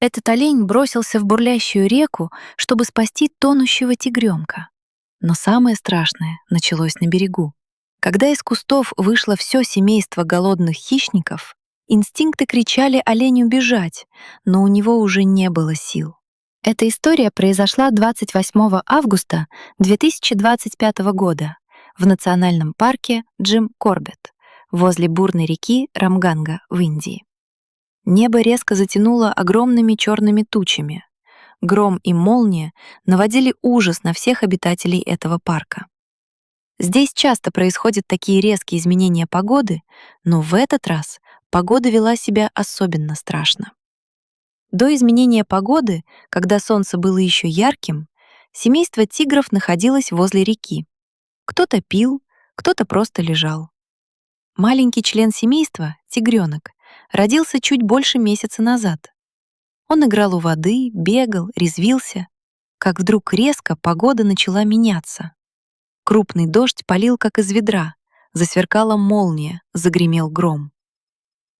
Этот олень бросился в бурлящую реку, чтобы спасти тонущего тигренка. Но самое страшное началось на берегу. Когда из кустов вышло все семейство голодных хищников, инстинкты кричали оленю бежать, но у него уже не было сил. Эта история произошла 28 августа 2025 года в национальном парке Джим Корбетт возле бурной реки Рамганга в Индии. Небо резко затянуло огромными черными тучами. Гром и молния наводили ужас на всех обитателей этого парка. Здесь часто происходят такие резкие изменения погоды, но в этот раз погода вела себя особенно страшно. До изменения погоды, когда солнце было еще ярким, семейство тигров находилось возле реки. Кто-то пил, кто-то просто лежал. Маленький член семейства, тигренок, родился чуть больше месяца назад. Он играл у воды, бегал, резвился, как вдруг резко погода начала меняться. Крупный дождь полил как из ведра, засверкала молния, загремел гром.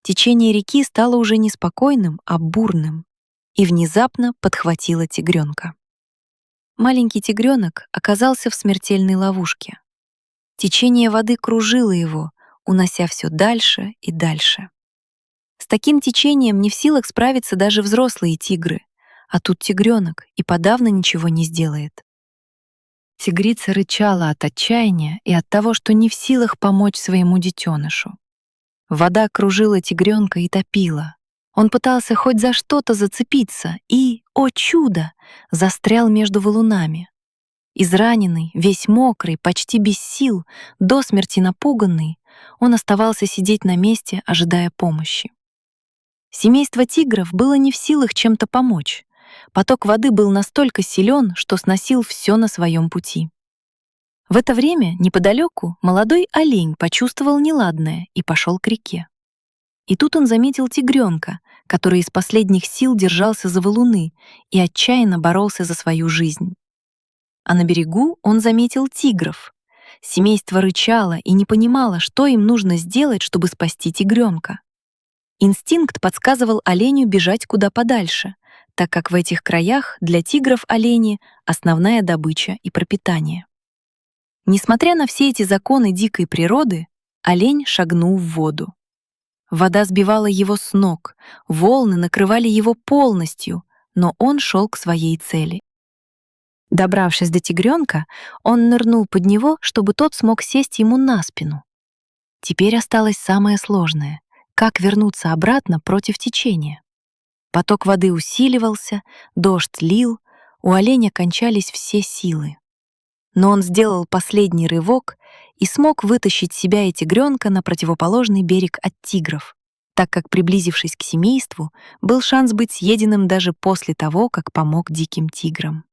Течение реки стало уже не спокойным, а бурным, и внезапно подхватило тигренка. Маленький тигренок оказался в смертельной ловушке. Течение воды кружило его, унося все дальше и дальше. С таким течением не в силах справиться даже взрослые тигры, а тут тигренок и подавно ничего не сделает. Тигрица рычала от отчаяния и от того, что не в силах помочь своему детенышу. Вода кружила тигренка и топила. Он пытался хоть за что-то зацепиться и, о чудо, застрял между валунами. Израненный, весь мокрый, почти без сил, до смерти напуганный, он оставался сидеть на месте, ожидая помощи. Семейство тигров было не в силах чем-то помочь. Поток воды был настолько силен, что сносил все на своем пути. В это время неподалеку молодой олень почувствовал неладное и пошел к реке. И тут он заметил тигренка, который из последних сил держался за валуны и отчаянно боролся за свою жизнь. А на берегу он заметил тигров. Семейство рычало и не понимало, что им нужно сделать, чтобы спасти тигренка. Инстинкт подсказывал оленю бежать куда подальше, так как в этих краях для тигров олени — основная добыча и пропитание. Несмотря на все эти законы дикой природы, олень шагнул в воду. Вода сбивала его с ног, волны накрывали его полностью, но он шел к своей цели. Добравшись до тигренка, он нырнул под него, чтобы тот смог сесть ему на спину. Теперь осталось самое сложное — как вернуться обратно против течения. Поток воды усиливался, дождь лил, у оленя кончались все силы. Но он сделал последний рывок и смог вытащить себя и тигренка на противоположный берег от тигров, так как, приблизившись к семейству, был шанс быть съеденным даже после того, как помог диким тиграм.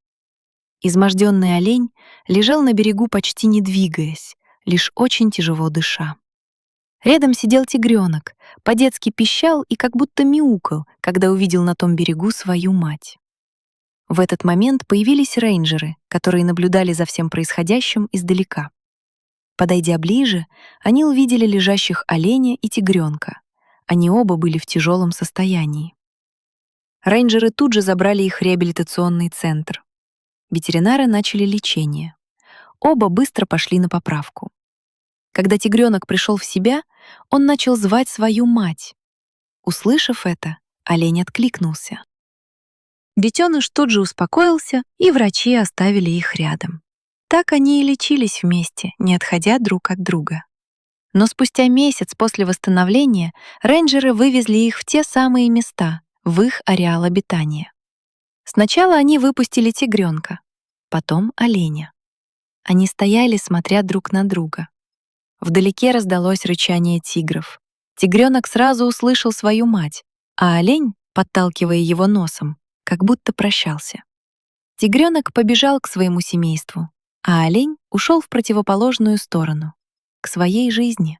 Изможденный олень лежал на берегу, почти не двигаясь, лишь очень тяжело дыша. Рядом сидел тигренок, по-детски пищал и как будто мяукал, когда увидел на том берегу свою мать. В этот момент появились рейнджеры, которые наблюдали за всем происходящим издалека. Подойдя ближе, они увидели лежащих оленя и тигренка. Они оба были в тяжелом состоянии. Рейнджеры тут же забрали их в реабилитационный центр. Ветеринары начали лечение. Оба быстро пошли на поправку. Когда тигренок пришел в себя, он начал звать свою мать. Услышав это, олень откликнулся. Детеныш тут же успокоился, и врачи оставили их рядом. Так они и лечились вместе, не отходя друг от друга. Но спустя месяц после восстановления рейнджеры вывезли их в те самые места, в их ареал обитания. Сначала они выпустили тигренка, потом оленя. Они стояли, смотря друг на друга. Вдалеке раздалось рычание тигров. Тигренок сразу услышал свою мать, а олень, подталкивая его носом, как будто прощался. Тигренок побежал к своему семейству, а олень ушел в противоположную сторону, к своей жизни.